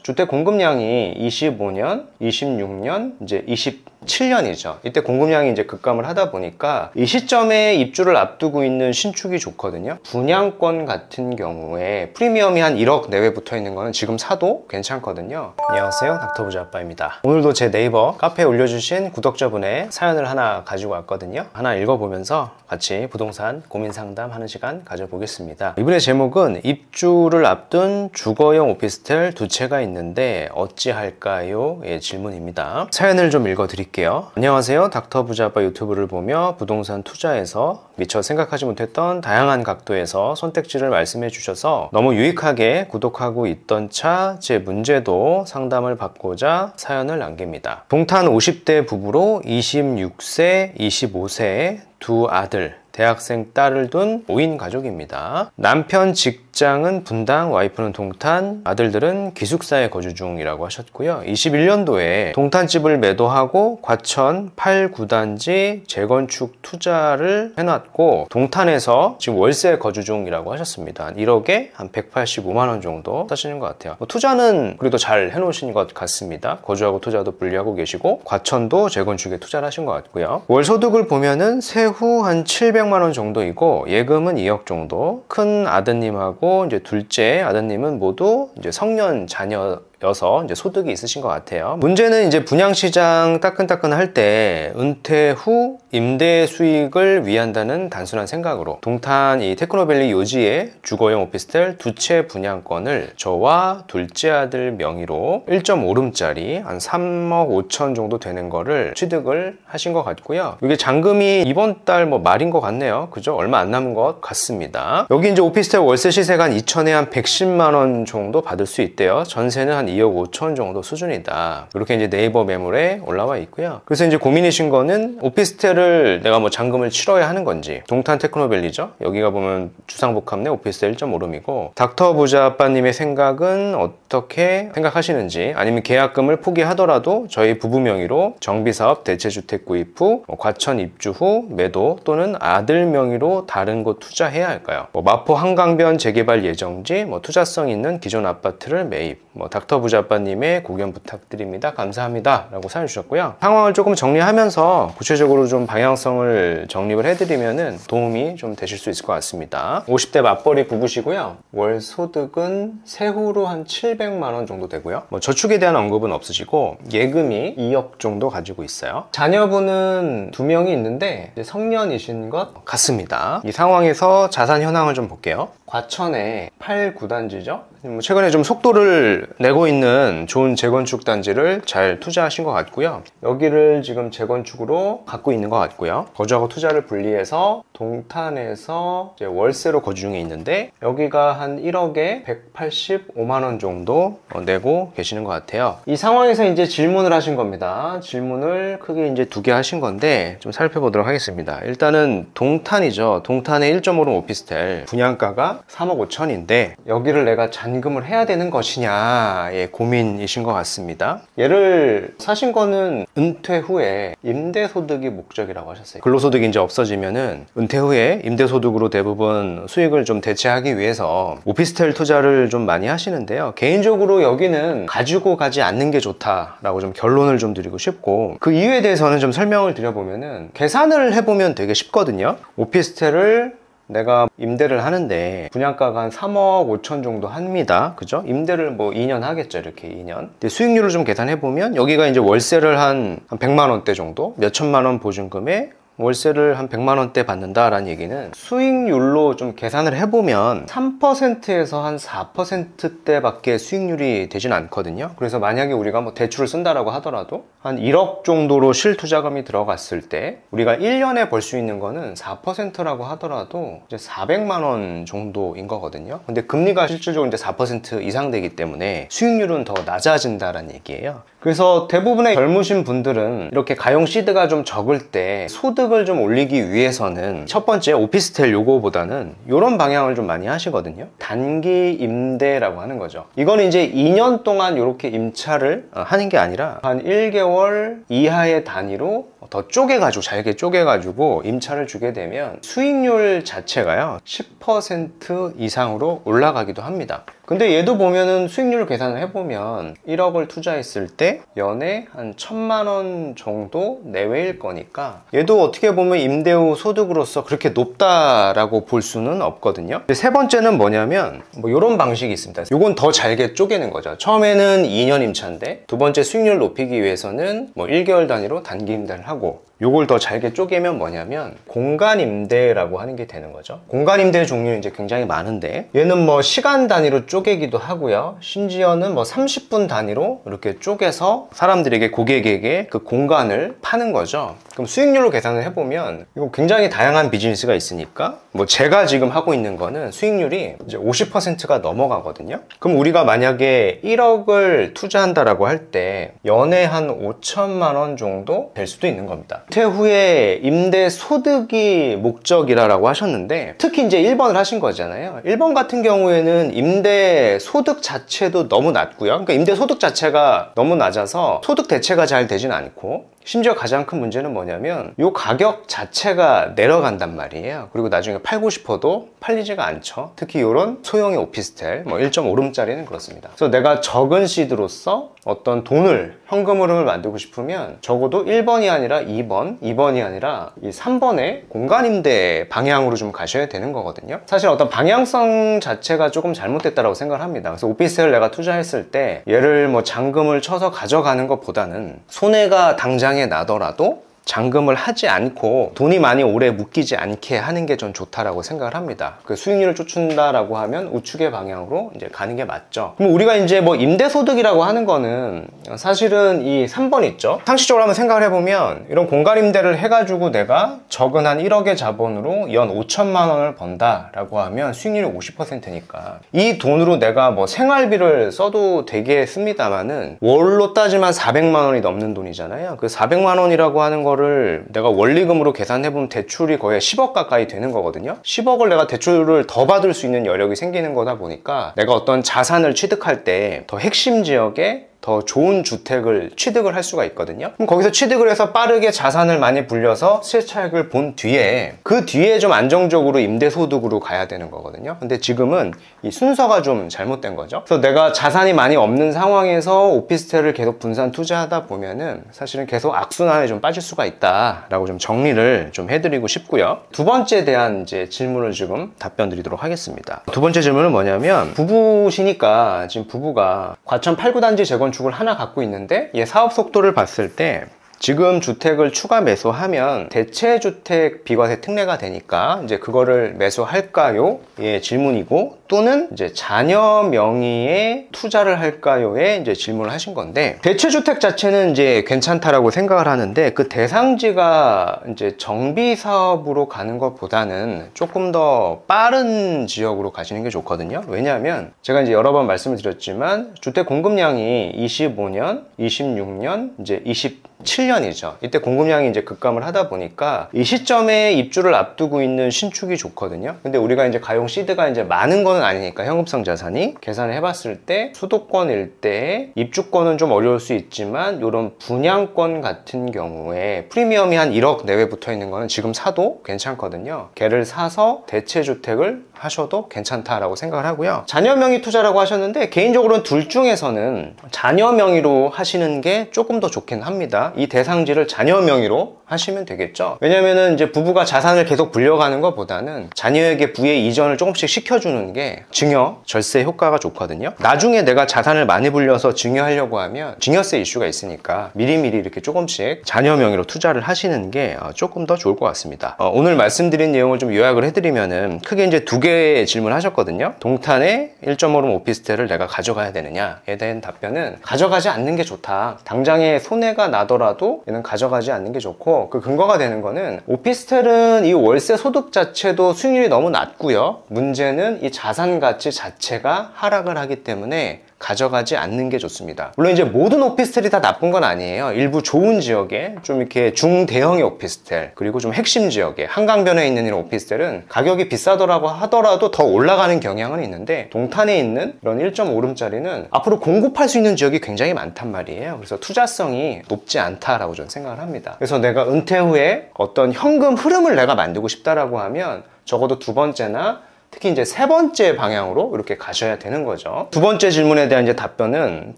주택 공급량이 25년, 26년, 이제 27년이죠. 이때 공급량이 이제 급감을 하다 보니까 이 시점에 입주를 앞두고 있는 신축이 좋거든요. 분양권 같은 경우에 프리미엄이 한 1억 내외 붙어 있는 거는 지금 사도 괜찮거든요. 안녕하세요, 닥터부자 아빠입니다. 오늘도 제 네이버 카페에 올려주신 구독자분의 사연을 하나 가지고 왔거든요. 하나 읽어보면서 같이 부동산 고민 상담하는 시간 가져보겠습니다. 이번의 제목은 입주를 앞둔 주거용 오피스텔 두 채가 있는데 어찌할까요? 의 질문입니다. 사연을 좀 읽어드릴게요. 안녕하세요, 닥터부자 아빠 유튜브를 보며 부동산 투자에서 미처 생각하지 못했던 다양한 각도에서 선택지를 말씀해 주셔서 너무 유익하게 구독하고 있던 차 제 문제도 상담을 받고자 사연을 남깁니다. 동탄 50대 부부로 26세, 25세의 두 아들, 대학생 딸을 둔 5인 가족입니다. 남편 직장은 분당, 와이프는 동탄, 아들들은 기숙사에 거주 중이라고 하셨고요. 21년도에 동탄집을 매도하고 과천 8, 9단지 재건축 투자를 해놨고 동탄에서 지금 월세 거주 중이라고 하셨습니다. 1억에 한 185만 원 정도 사시는 것 같아요. 투자는 그래도 잘 해놓으신 것 같습니다. 거주하고 투자도 분리하고 계시고 과천도 재건축에 투자를 하신 것 같고요. 월 소득을 보면은 세후 한 700만 원 정도이고 예금은 2억 정도. 큰 아드님하고 이제 둘째 아드님은 모두 이제 성년 자녀여서 이제 소득이 있으신 것 같아요. 문제는 이제 분양시장 따끈따끈할 때 은퇴 후 임대 수익을 위한다는 단순한 생각으로 동탄 이 테크노밸리 요지의 주거용 오피스텔 두 채 분양권을 저와 둘째 아들 명의로 1.5룸짜리 한 3억 5천 정도 되는 거를 취득을 하신 것 같고요. 이게 잔금이 이번 달 뭐 말인 것 같네요. 그죠? 얼마 안 남은 것 같습니다. 여기 이제 오피스텔 월세 시세가 한 2천에 한 110만 원 정도 받을 수 있대요. 전세는 한 2억 5천 정도 수준이다. 이렇게 이제 네이버 매물에 올라와 있고요. 그래서 이제 고민이신 거는 오피스텔을 내가 뭐 잔금을 치러야 하는 건지. 동탄 테크노밸리죠. 여기가 보면 주상복합 내 오피스텔 1.5룸이고 닥터부자 아빠님의 생각은 어떻게 생각하시는지, 아니면 계약금을 포기하더라도 저희 부부 명의로 정비사업 대체주택 구입 후 과천 입주 후 매도 또는 아들 명의로 다른 곳 투자해야 할까요? 마포 한강변 재개발 예정지, 투자성 있는 기존 아파트를 매입. 닥터부자 아빠님의 고견 부탁드립니다. 감사합니다. 라고 사연 주셨고요. 상황을 조금 정리하면서 구체적으로 좀 방향성을 정립을 해드리면은 도움이 좀 되실 수 있을 것 같습니다. 50대 맞벌이 부부시고요. 월 소득은 세후로 한 700만 원 정도 되고요. 저축에 대한 언급은 없으시고 예금이 2억 정도 가지고 있어요. 자녀분은 2명이 있는데 이제 성년이신 것 같습니다. 이 상황에서 자산 현황을 좀 볼게요. 과천에 8, 9단지죠. 최근에 좀 속도를 내고 있는 좋은 재건축 단지를 잘 투자하신 것 같고요. 여기를 지금 재건축으로 갖고 있는 것 같고요. 거주하고 투자를 분리해서 동탄에서 이제 월세로 거주 중에 있는데 여기가 한 1억에 185만 원 정도 내고 계시는 것 같아요. 이 상황에서 이제 질문을 하신 겁니다. 질문을 크게 이제 2개 하신 건데 좀 살펴보도록 하겠습니다. 일단은 동탄이죠. 동탄의 1.5룸 오피스텔 분양가가 3억 5천인데 여기를 내가 잔금을 해야 되는 것이냐의 고민이신 것 같습니다. 얘를 사신 거는 은퇴 후에 임대소득이 목적이라고 하셨어요. 근로소득이 이제 없어지면은 은퇴 후에 임대소득으로 대부분 수익을 좀 대체하기 위해서 오피스텔 투자를 좀 많이 하시는데요. 개인적으로 여기는 가지고 가지 않는 게 좋다라고 좀 결론을 좀 드리고 싶고, 그 이유에 대해서는 좀 설명을 드려보면은 계산을 해보면 되게 쉽거든요. 오피스텔을 내가 임대를 하는데 분양가가 한 3억 5천 정도 합니다. 그죠? 임대를 2년 하겠죠. 이렇게 2년. 근데 수익률을 좀 계산해보면 여기가 이제 월세를 한 100만 원대 정도, 몇 천만 원 보증금에 월세를 한 100만 원대 받는다라는 얘기는 수익률로 좀 계산을 해보면 3%에서 한 4%대밖에 수익률이 되진 않거든요. 그래서 만약에 우리가 대출을 쓴다라고 하더라도 한 1억 정도로 실투자금이 들어갔을 때 우리가 1년에 벌 수 있는 거는 4%라고 하더라도 이제 400만 원 정도인 거거든요. 근데 금리가 실질적으로 이제 4% 이상 되기 때문에 수익률은 더 낮아진다라는 얘기예요. 그래서 대부분의 젊으신 분들은 이렇게 가용 시드가 좀 적을 때 소득을 좀 올리기 위해서는 첫 번째 오피스텔 요거보다는 이런 방향을 좀 많이 하시거든요. 단기 임대라고 하는 거죠. 이거는 이제 2년 동안 이렇게 임차를 하는 게 아니라 한 1개월 이하의 단위로 더 쪼개가지고, 잘게 쪼개가지고 임차를 주게 되면 수익률 자체가요 10% 이상으로 올라가기도 합니다. 근데 얘도 보면은 수익률 계산을 해보면 1억을 투자했을 때 연에 한 1,000만 원 정도 내외일 거니까 얘도 어떻게 보면 임대 후 소득으로서 그렇게 높다라고 볼 수는 없거든요. 세 번째는 뭐냐면 뭐 이런 방식이 있습니다. 요건 더 잘게 쪼개는 거죠. 처음에는 2년 임차인데 두 번째 수익률 높이기 위해서는 뭐 1개월 단위로 단기 임대를 하고, 요걸 더 잘게 쪼개면 뭐냐면 공간 임대라고 하는 게 되는 거죠. 공간 임대의 종류는 이제 굉장히 많은데 얘는 뭐 시간 단위로 쪼개기도 하고요. 심지어는 뭐 30분 단위로 이렇게 쪼개서 사람들에게, 고객에게 그 공간을 파는 거죠. 그럼 수익률로 계산을 해보면 이거 굉장히 다양한 비즈니스가 있으니까 뭐 제가 지금 하고 있는 거는 수익률이 이제 50%가 넘어가거든요. 그럼 우리가 만약에 1억을 투자한다라고 할 때 연에 한 5천만 원 정도 될 수도 있는 겁니다. 은퇴 후에 임대 소득이 목적이라고 하셨는데 특히 이제 1번을 하신 거잖아요. 1번 같은 경우에는 임대 소득 자체도 너무 낮고요. 그러니까 임대 소득 자체가 너무 낮아서 소득 대체가 잘 되진 않고, 심지어 가장 큰 문제는 뭐냐면 이 가격 자체가 내려간단 말이에요. 그리고 나중에 팔고 싶어도 팔리지가 않죠. 특히 이런 소형의 오피스텔 뭐 1.5룸짜리는 그렇습니다. 그래서 내가 적은 시드로서 어떤 돈을, 현금 흐름을 만들고 싶으면 적어도 1번이 아니라 2번이 아니라 이 3번의 공간임대 방향으로 좀 가셔야 되는 거거든요. 사실 어떤 방향성 자체가 조금 잘못됐다고 생각을 합니다. 그래서 오피스텔을 내가 투자했을 때 얘를 뭐 잔금을 쳐서 가져가는 것보다는 손해가 당장에 나더라도 잔금을 하지 않고 돈이 많이 오래 묶이지 않게 하는 게 전 좋다라고 생각을 합니다. 그 수익률을 쫓는다라고 하면 우측의 방향으로 이제 가는 게 맞죠. 그럼 우리가 이제 뭐 임대소득이라고 하는 거는 사실은 이 3번 있죠. 상식적으로 한번 생각을 해보면 이런 공간 임대를 해가지고 내가 적은 한 1억의 자본으로 연 5천만 원을 번다라고 하면 수익률이 50%니까 이 돈으로 내가 뭐 생활비를 써도 되겠습니다만은 월로 따지면 400만 원이 넘는 돈이잖아요. 그 400만 원이라고 하는 거 를 내가 원리금으로 계산해보면 대출이 거의 10억 가까이 되는 거거든요. 10억을 내가 대출을 더 받을 수 있는 여력이 생기는 거다 보니까 내가 어떤 자산을 취득할 때 더 핵심 지역에 더 좋은 주택을 취득을 할 수가 있거든요. 그럼 거기서 취득을 해서 빠르게 자산을 많이 불려서 시세차익을 본 뒤에 그 뒤에 좀 안정적으로 임대소득으로 가야 되는 거거든요. 근데 지금은 이 순서가 좀 잘못된 거죠. 그래서 내가 자산이 많이 없는 상황에서 오피스텔을 계속 분산 투자하다 보면은 사실은 계속 악순환에 좀 빠질 수가 있다라고 좀 정리를 좀 해드리고 싶고요. 두 번째에 대한 이제 질문을 지금 답변 드리도록 하겠습니다. 두 번째 질문은 뭐냐면 부부시니까 지금 부부가 과천 8, 9단지 재건축을 하나 갖고 있는데 얘 사업 속도를 봤을 때 지금 주택을 추가 매수하면 대체주택 비과세 특례가 되니까 이제 그거를 매수할까요? 예, 질문이고, 또는 이제 자녀 명의의 투자를 할까요?에 이제 질문을 하신 건데, 대체주택 자체는 이제 괜찮다라고 생각을 하는데 그 대상지가 이제 정비 사업으로 가는 것보다는 조금 더 빠른 지역으로 가시는 게 좋거든요. 왜냐하면 제가 이제 여러 번 말씀을 드렸지만 주택 공급량이 25년, 26년, 이제 27년이죠. 이때 공급량이 이제 급감을 하다 보니까 이 시점에 입주를 앞두고 있는 신축이 좋거든요. 근데 우리가 이제 가용 시드가 이제 많은 거는 아니니까 현금성 자산이 계산을 해봤을 때 수도권 일대에 입주권은 좀 어려울 수 있지만 이런 분양권 같은 경우에 프리미엄이 한 1억 내외 붙어 있는 거는 지금 사도 괜찮거든요. 걔를 사서 대체주택을 하셔도 괜찮다라고 생각을 하고요. 자녀 명의 투자라고 하셨는데 개인적으로는 둘 중에서는 자녀 명의로 하시는 게 조금 더 좋긴 합니다. 이 대상지를 자녀 명의로 하시면 되겠죠. 왜냐면은 이제 부부가 자산을 계속 불려가는 것보다는 자녀에게 부의 이전을 조금씩 시켜주는 게 증여, 절세 효과가 좋거든요. 나중에 내가 자산을 많이 불려서 증여하려고 하면 증여세 이슈가 있으니까 미리미리 이렇게 조금씩 자녀 명의로 투자를 하시는 게 조금 더 좋을 것 같습니다. 오늘 말씀드린 내용을 좀 요약을 해드리면은 크게 이제 두 개의 질문을 하셨거든요. 동탄에 1.5룸 오피스텔을 내가 가져가야 되느냐에 대한 답변은 가져가지 않는 게 좋다. 당장에 손해가 나더라도 얘는 가져가지 않는 게 좋고, 그 근거가 되는 거는 오피스텔은 이 월세 소득 자체도 수익률이 너무 낮고요. 문제는 이 자산 가치 자체가 하락을 하기 때문에 가져가지 않는 게 좋습니다. 물론 이제 모든 오피스텔이 다 나쁜 건 아니에요. 일부 좋은 지역에 좀 이렇게 중대형의 오피스텔, 그리고 좀 핵심 지역에 한강변에 있는 이런 오피스텔은 가격이 비싸더라고 하더라도 더 올라가는 경향은 있는데, 동탄에 있는 이런 1.5룸짜리는 앞으로 공급할 수 있는 지역이 굉장히 많단 말이에요. 그래서 투자성이 높지 않다라고 저는 생각을 합니다. 그래서 내가 은퇴 후에 어떤 현금 흐름을 내가 만들고 싶다라고 하면 적어도 두 번째나 특히 이제 세 번째 방향으로 이렇게 가셔야 되는 거죠. 두 번째 질문에 대한 이제 답변은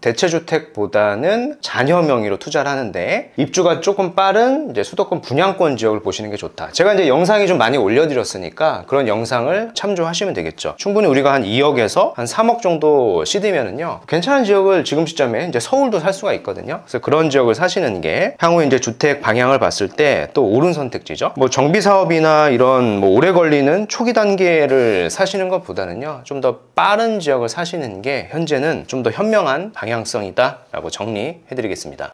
대체주택보다는 자녀 명의로 투자를 하는데 입주가 조금 빠른 이제 수도권 분양권 지역을 보시는 게 좋다. 제가 이제 영상이 좀 많이 올려드렸으니까 그런 영상을 참조하시면 되겠죠. 충분히 우리가 한 2억에서 한 3억 정도 시드면은요, 괜찮은 지역을 지금 시점에 이제 서울도 살 수가 있거든요. 그래서 그런 지역을 사시는 게 향후 이제 주택 방향을 봤을 때 또 옳은 선택지죠. 뭐 정비 사업이나 이런 뭐 오래 걸리는 초기 단계를 사시는 것보다는요, 좀 더 빠른 지역을 사시는 게 현재는 좀 더 현명한 방향성이다 라고 정리해 드리겠습니다.